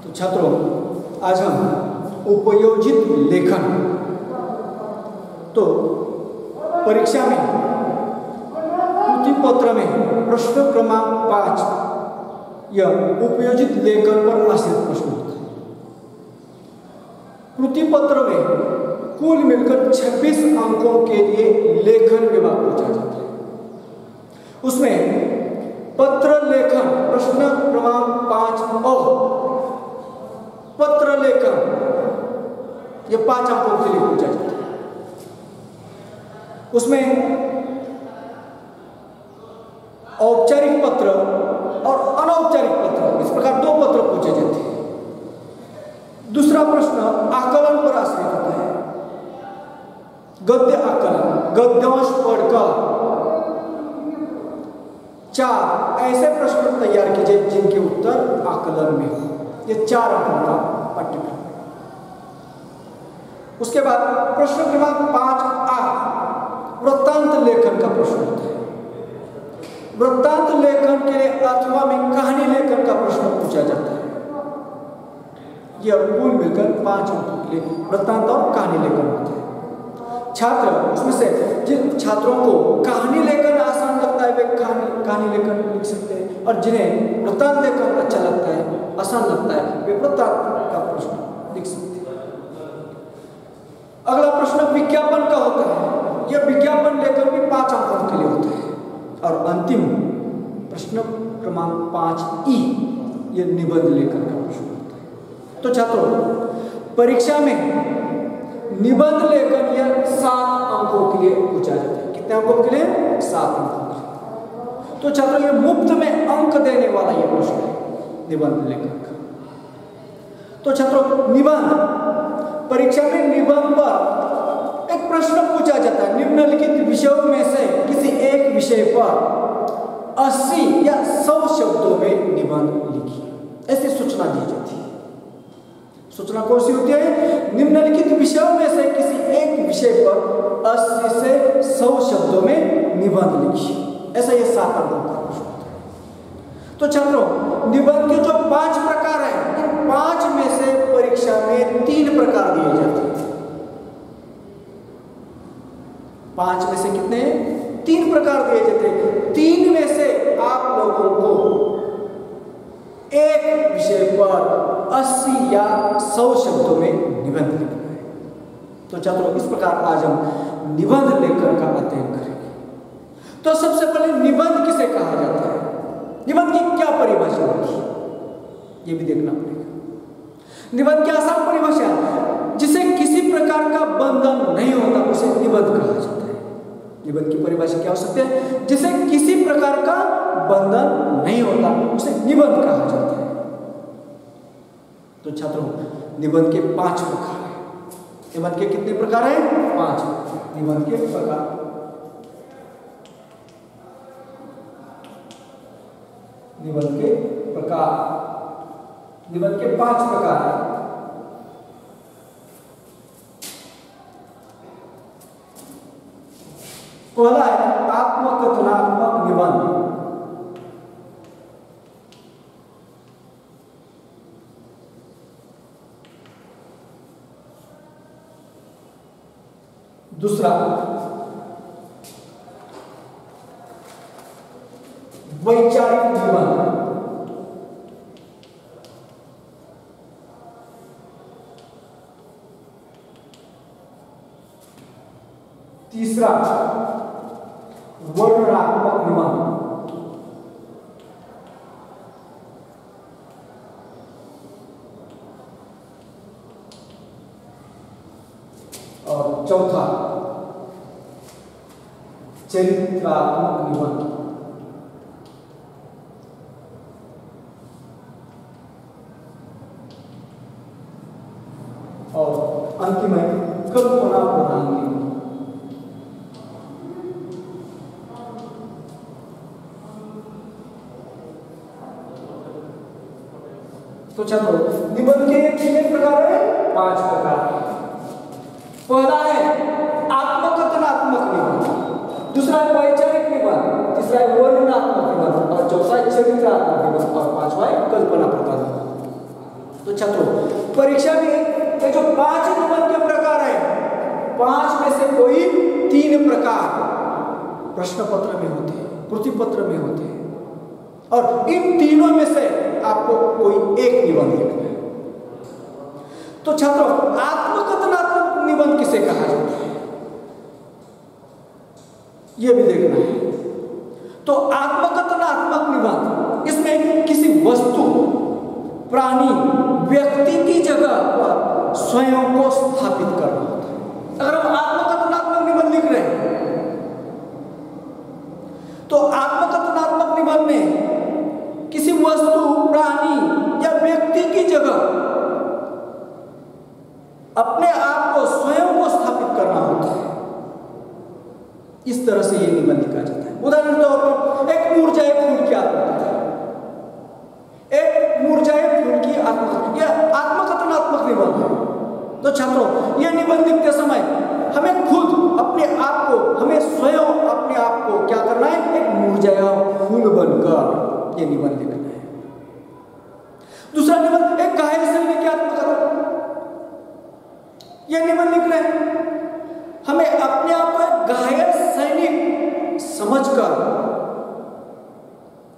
तो छात्रों, आज हम उपयोजित लेखन, तो परीक्षा में कृति पत्र में प्रश्न क्रमांक 5 यह उपयोजित लेखन पर आश्रित प्रश्न होता है। कृति पत्र में कुल मिलकर 26 अंकों के लिए लेखन विभाग पूछा जाता है। उसमें पत्र लेखन प्रश्न क्रमांक 5 और पत्र लेखन ये 5 अंकों के लिए पूछा जाता है। उसमें औपचारिक पत्र और अनौपचारिक पत्र, इस प्रकार 2 पत्र पूछे जाते हैं। दूसरा प्रश्न आकलन पर आश्रित होता है। गद्य आकलन, गद्यांश पढ़कर 4 ऐसे प्रश्न तैयार कीजिए जिनके उत्तर आकलन में हो। ये 4 अंकों का पाठ्यक्रम। उसके बाद प्रश्न क्रमांक 5A वृत्तांत लेखन का प्रश्न होता है। वृत्तांत लेखन के लिए अथवा में कहानी लेखन का प्रश्न पूछा जाता है। यह कुल मिलकर 5 अंकों के लिए वृत्तांत और कहानी लेखन होता है। छात्र उसमें से जिन छात्रों को कहानी लेखन आसान लगता है वे कहानी लेखन लिख सकते हैं, और जिन्हें वृत्तांत लेखन अच्छा लगता है, आसान लगता है, वे वृत्तांत का प्रश्न लिख सकते हैं। अगला प्रश्न विज्ञापन का होता है। यह विज्ञापन लेखन भी 5 अंकों के लिए होता है। और अंतिम प्रश्न क्रमांक 5E यह निबंध लेखन का प्रश्न होता है। तो छात्रों, परीक्षा में निबंध लेखन यह 7 अंकों के लिए पूछा जाता है। कितने अंकों के लिए? 7 अंकों के लिए। तो छात्रों, यह मुफ्त में अंक देने वाला यह प्रश्न है निबंध लेखन का। तो छात्रों, निबंध परीक्षा में निबंध पर एक प्रश्न पूछा जाता है। निम्नलिखित विषयों में से किसी एक विषय पर 80 या 100 शब्दों में निबंध लिखिए, ऐसी सूचना दी जाती है। सूचना कौन सी होती है? निम्नलिखित विषयों में से किसी एक विषय पर 80 से 100 शब्दों में निबंध लिखिए, ऐसा ये 7 अंकों का प्रश्न होता है। तो छात्रों, निबंध के जो 5 प्रकार हैं, इन 5 में से परीक्षा में 3 प्रकार दिए जाते हैं। 5 में से कितने? 3 प्रकार दिए जाते हैं। 3 में से आप लोगों को एक विषय पर 80 या 100 शब्दों में निबंध लिखना है। तो छात्रों, इस प्रकार आज हम निबंध लेखन का अध्ययन करेंगे। तो सबसे पहले निबंध किसे कहा जाता है, निबंध की क्या परिभाषा होगी, ये भी देखना पड़ेगा। निबंध की आसान परिभाषा है, जिसे किसी प्रकार का बंधन नहीं होता उसे निबंध कहा जाता है। निबंध की परिभाषा क्या हो सकती है? जिसे किसी प्रकार का बंधन नहीं होता उसे निबंध कहा जाता है। तो छात्रों, निबंध के 5 प्रकार हैं। निबंध के कितने प्रकार हैं? 5 निबंध के प्रकार। निबंध के प्रकार, निबंध के 5 प्रकार हैं। पहला है आत्मकथनात्मक निबंध। दूसरा वैचारिक निबंध। तीसरा वर्णनात्मक निबंध। और चौथा चरित्रात्मक निबंध। और अंतिम है कल्पना प्रधान निबंध। तो छात्रों, निबंध के कितने प्रकार हैं? 5 प्रकार। पहला है आत्मकथनात्मक निबंध, दूसरा है वैचारिक निबंध, तीसरा है वर्णनात्मक निबंध, और चौथा है चरित्रात्मक निबंध, और 5वां है कल्पना प्रधान। तो छात्रों, परीक्षा में ये जो 5 निबंध के प्रकार है, 5 में से कोई 3 प्रकार प्रश्न पत्र में होते हैं, पृथ्वी पत्र में होते हैं, और इन तीनों में से आपको कोई एक निबंध लिखना है। तो छात्रों, आत्मकथनात्मक निबंध किसे कहा जाता है, यह भी देखना है। तो आत्मकथनात्मक निबंध, इसमें किसी वस्तु, प्राणी, व्यक्ति की जगह पर स्वयं को स्थापित करना होता है। अगर हम आत्मकथनात्मक निबंध लिख रहे हैं, तो आत्मकथनात्मक निबंध में किसी वस्तु, प्राणी या व्यक्ति की जगह अपने आप को, स्वयं को स्थापित करना होता है। इस तरह से यह निबंध लिखा जाता है। उदाहरण तौर पर एक मुरझाए फूल की आत्मकथा, एक मुरझाए फूल की आत्मकथा, यह आत्मकथनात्मक निबंध है। तो छात्रों, यह निबंध लिखते समय हमें खुद अपने आप को, हमें स्वयं अपने आप को क्या करना है, एक मुरझाया फूल बनकर यह निबंध लिखना है। दूसरा निबंध, एक घायल सैनिक की आत्मकथा, यह निबंध लिख रहे हैं, हमें अपने आप को एक घायल सैनिक समझकर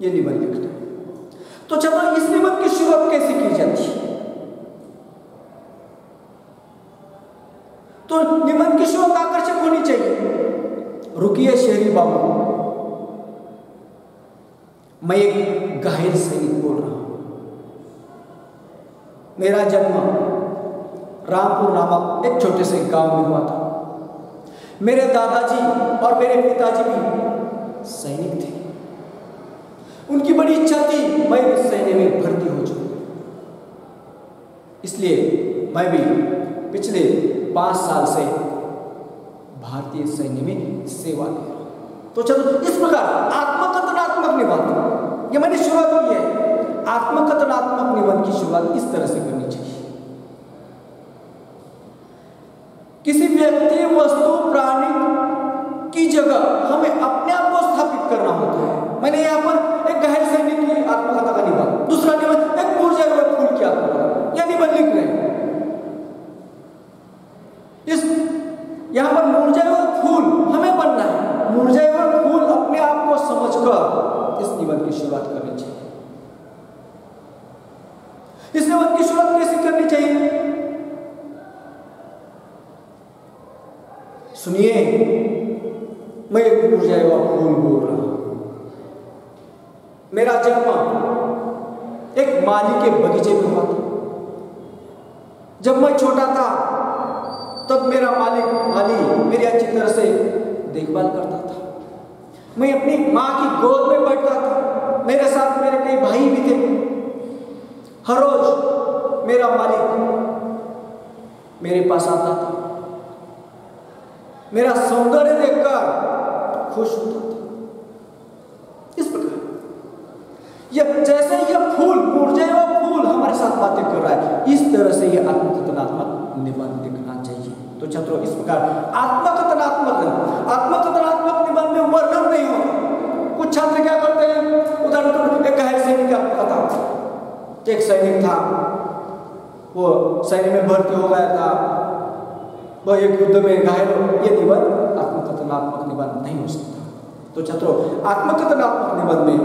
यह निबंध लिखना है। तो चलो, इस निबंध की शुरुआत कैसे की जाती है? तो निबंध की शुरुआत आकर्षक होनी चाहिए। रुकिए शहरी बाबू, मैं एक घायल सैनिक बोल रहा हूं। मेरा जन्म रामपुर नामक एक छोटे से गांव में हुआ था। मेरे दादाजी और मेरे पिताजी भी सैनिक थे। उनकी बड़ी इच्छा थी मैं भी सैन्य में भर्ती हो जाऊं, इसलिए मैं भी पिछले 5 साल से भारतीय सैन्य में सेवा दे रहा हूं। तो चलो, इस प्रकार आत्मकथनात्मक निबंध, ये मैंने शुरुआत की है। आत्मकथनात्मक निबंध की शुरुआत इस तरह से करनी चाहिए। किसी व्यक्ति, वस्तु, प्राणी की जगह हमें अपने आप को स्थापित करना होता है। मैंने यहाँ पर एक घायल सैनिक की आत्मकथा का निबंध, दूसरा निबंध एक मुरझाए हुए फूल की आत्मकथा, यह निबंध लिख रहे हैं। यहाँ पर मुरझाए हुए फूल हमें बनना है। मुरझाए हुए फूल अपने आप को समझकर इस निबंध की शुरुआत करनी चाहिए। इस निबंध की शुरुआत कैसे करनी चाहिए? सुनिए, मैं एक मुरझाया हुआ फूल बोल रहा हूं। मेरा जन्म एक माली के बगीचे में हुआ था। जब मैं छोटा था तब मेरा माली मेरी अच्छी तरह से देखभाल करता था। मैं अपनी माँ की गोद में बैठता था। मेरे साथ मेरे कई भाई भी थे। हर रोज मेरा मालिक मेरे पास आता था, मेरा सौंदर्य देखकर खुश होता था। इस प्रकार जैसे यह फूल, मुरझाया हुआ फूल हमारे साथ बातें कर रहा है, इस तरह से यह आत्मकथनात्मक निबंध लिखना चाहिए। तो छात्रों, इस प्रकार आत्मकथनात्मक निबंध में वर्णन नहीं होता। कुछ छात्र क्या करते हैं, उदाहरण एक घायल सैनिक का पता, एक सैनिक था, वो सैन्य में भर्ती हो गया था, वह एक युद्ध में घायल हो। यह निबंध आत्मकथनात्मक निबंध नहीं हो सकता। तो छात्रों, आत्मकथनात्मक निबंध में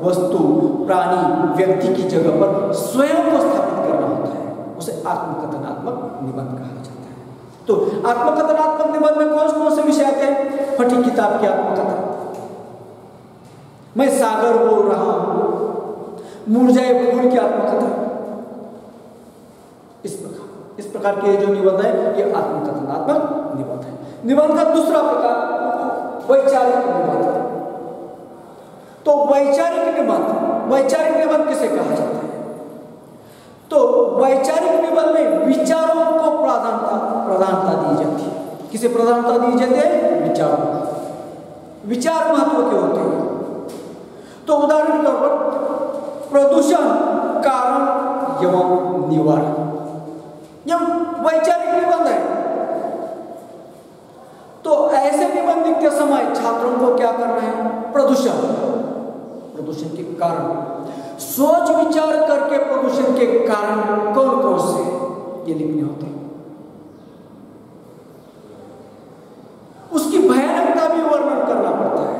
वस्तु, प्राणी, व्यक्ति की जगह पर स्वयं को स्थापित करना होता है, उसे आत्मकथनात्मक निबंध कहा जाता है। तो आत्मकथनात्मक निबंध में कौन कौन से विषय आते हैं? फटी किताब की आत्मकथा, मैं सागर बोल रहा हूं, मुरझाए फूल की आत्मकथा। इस प्रकार के जो निबंध है, ये आत्मकथनात्मक निबंध है। निबंध का दूसरा प्रकार वैचारिक निबंध है। तो वैचारिक निबंध किसे कहा जाता है? तो वैचारिक निबंध में विचारों को प्रधानता दी जाती है। किसे प्रधानता दी जाती है? विचारों को। विचार महत्व के होते हैं। तो उदाहरण के तौर पर प्रदूषण, कारण एवं निवारण, यह वैचारिक निबंध है। तो ऐसे निबंध लिखते समय छात्रों को क्या करना है? प्रदूषण के कारण, सोच विचार करके प्रदूषण के कारण कौन कौन से ये लिखने होते हैं, उसकी भयानकता भी वर्णन करना पड़ता है।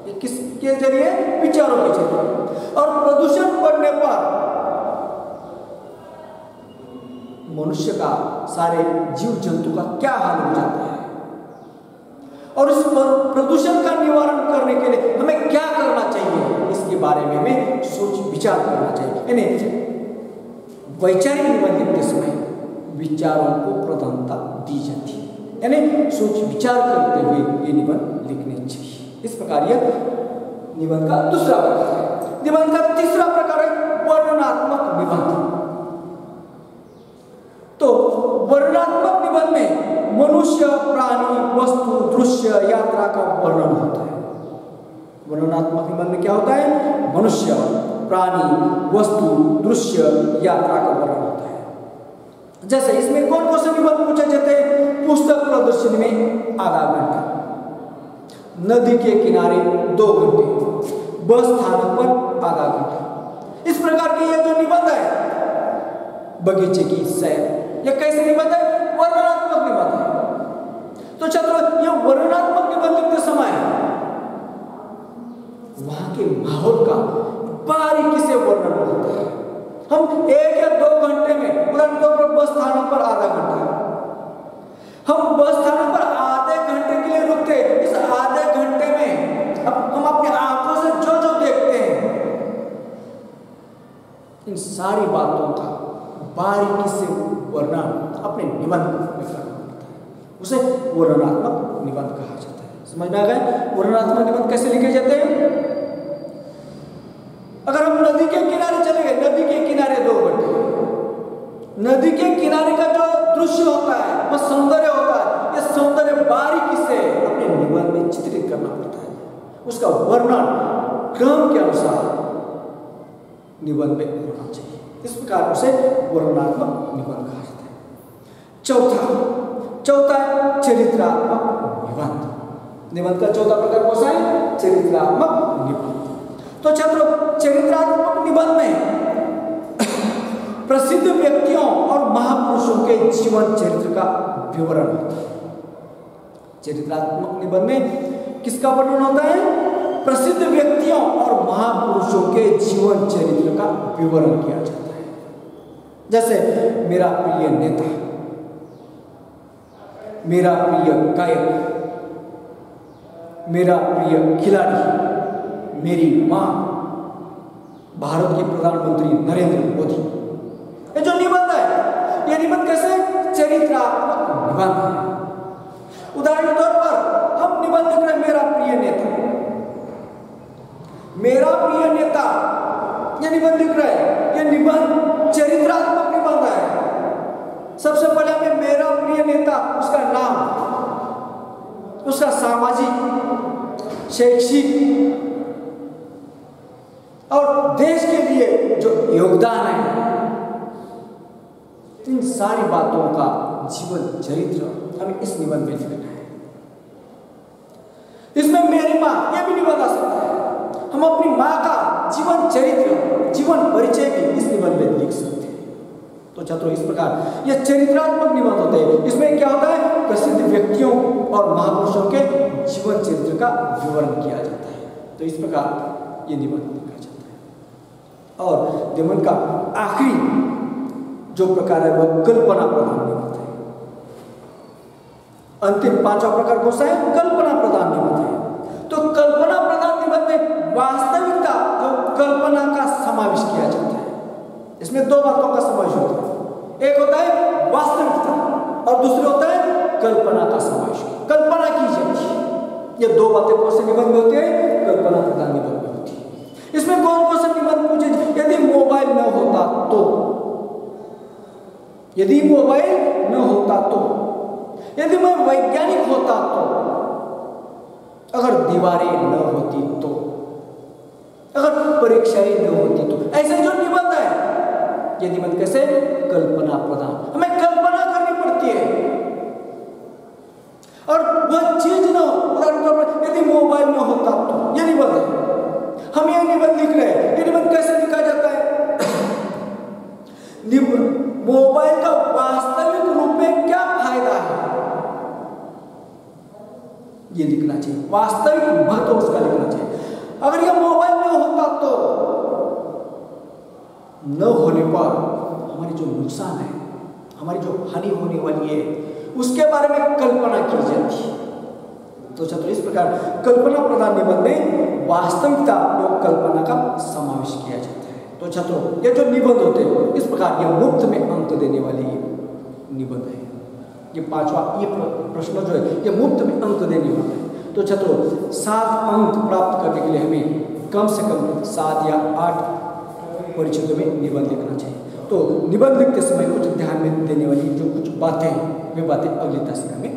ये किसके जरिए? विचारों के जरिए। और प्रदूषण बढ़ने पर मनुष्य का, सारे जीव जंतु का क्या हाल हो जाता है, और इस प्रदूषण का निवारण करने के लिए हमें क्या करना चाहिए, इसके बारे में हमें सोच विचार करना चाहिए। यानी वैचारिक निबंध लिखते समय विचारों को प्रधानता दी जाती है, यानी सोच विचार करते हुए ये निबंध लिखने चाहिए। इस प्रकार यह निबंध का दूसरा प्रकार है। निबंध का तीसरा प्रकार है वर्णनात्मक निबंध। तो वर्णनात्मक निबंध में मनुष्य, प्राणी, वस्तु, दृश्य, यात्रा का वर्णन होता है। वर्णनात्मक निबंध में क्या होता है? मनुष्य, प्राणी, वस्तु, दृश्य, यात्रा का वर्णन होता है। जैसे इसमें कौन कौन से निबंध पूछे जाते हैं? पुस्तक प्रदर्शनी में आधा घंटा, नदी के किनारे 2 घंटे, बस स्थानक पर आधा घंटा। इस प्रकार के ये जो निबंध है, बगीचे की सैर, ये कैसे निबंध है? वर्णनात्मक निबंध है। तो छात्रों, ये वर्णनात्मक निबंध लिखते समय वहां के माहौल का बारीकी से वर्णन होता है। हम 1 या 2 घंटे में, उदाहरण के तौर पर बस स्थानक पर आधा घंटा, हम बस स्थानक पर आधे घंटे के लिए रुकते हैं। इस आधे घंटे में हम अपनी आंखों से जो जो देखते हैं, इन सारी बातों का बारीकी से वर्णन अपने निबंध में करना पड़ता है। उसे वर्णनात्मक निबंध कहा जाता है। समझ में आ गया? वर्णनात्मक निबंध कैसे लिखे जाते हैं? अगर हम नदी के किनारे चले गए, नदी के किनारे 2 घंटे, नदी के किनारे का जो दृश्य होता है, वह सौंदर्य होता है, यह सौंदर्य बारीकी से अपने निबंध में चित्रित करना पड़ता है। उसका वर्णन क्रम के अनुसार निबंध में होना चाहिए। इस प्रकार उसे वर्णनात्मक निबंध कहा जाता है। चौथा है चरित्रात्मक निबंध। निबंध का चौथा प्रकार कौन सा है? चरित्रात्मक निबंध। तो छात्रों, चरित्रात्मक निबंध में प्रसिद्ध व्यक्तियों और महापुरुषों के जीवन चरित्र का विवरण होता है। चरित्रात्मक निबंध में किसका वर्णन होता है? प्रसिद्ध व्यक्तियों और महापुरुषों के जीवन चरित्र का विवरण किया जाता है। जैसे मेरा प्रिय नेता, मेरा प्रिय गायक, मेरा प्रिय खिलाड़ी, मेरी मां, भारत के प्रधानमंत्री नरेंद्र मोदी। ये जो निबंध है, ये निबंध कैसे? चरित्रात्मक निबंध है। उदाहरण के तौर पर हम निबंध लिख रहे हैं, मेरा प्रिय नेता, मेरा प्रिय नेता, ये निबंध लिख रहे हैं। ये निबंध चरित्रात्मक निबंध है। सबसे पहले हमें मेरा प्रिय नेता, उसका नाम, उसका सामाजिक, शैक्षिक और देश के लिए जो योगदान है, इन सारी बातों का जीवन चरित्र हमें इस निबंध में लिखना है। इसमें मेरी मां, यह भी निबंध आ सकता है। हम अपनी मां का जीवन चरित्र, जीवन परिचय भी इस निबंध में लिख सकते हैं। तो छात्रों, इस प्रकार यह चरित्रात्मक निबंध होते हैं। इसमें क्या होता है? प्रसिद्ध व्यक्तियों और महापुरुषों के जीवन चरित्र का विवरण किया जाता है। तो इस प्रकार ये निबंध लिखा जाता है। और निबंध का आखिरी जो प्रकार है वह कल्पना प्रधान निबंध है। अंतिम 5वां प्रकार कौन सा है? कल्पना प्रधान निबंध है। तो कल्पना प्रधान निबंध में वास्तविकता, जो कल्पना का समावेश किया जाता है। इसमें 2 बातों का समावेश होता है। एक होता है वास्तविकता और दूसरा होता है कल्पना का समावेश। कल्पना की जाती है। ये 2 बातें कौन से निबंध में होती है? कल्पना प्रधान निबंध में होती है। इसमें कौन कौन से निबंध पूछे? यदि मोबाइल न होता तो, यदि मोबाइल न होता तो, यदि मैं वैज्ञानिक होता तो, अगर दीवारें न होती तो, अगर परीक्षाएं न होती तो, ऐसे जो निबंध है, ये निबंध कैसे? कल्पना प्रधान। हमें कल्पना करनी पड़ती है और वह चीज न हो। उदाहरण के तौर पर यदि मोबाइल न होता तो, ये निबंध है। हम ये निबंध लिख रहे हैं। ये निबंध कैसे लिखा जाता न होने पर हमारी जो नुकसान है, हमारी जो हानि होने वाली है, उसके बारे में कल्पना की जाती है। तो छात्रों, इस प्रकार कल्पना प्रधान निबंध में वास्तविकता और कल्पना का समावेश किया जाता है। तो छात्रों, ये जो निबंध होते हैं इस प्रकार ये मुफ्त में अंक देने वाली निबंध है। ये पांचवा ये प्रश्न जो है ये मुफ्त में अंक देने वाला है। तो छात्रों, 7 अंक प्राप्त करने के लिए हमें कम से कम 7 या 8 परिचितों में निबंध लिखना चाहिए। तो निबंध लिखते समय कुछ ध्यान में देने वाली जो कुछ बातें हैं वे बातें अगली तासिका में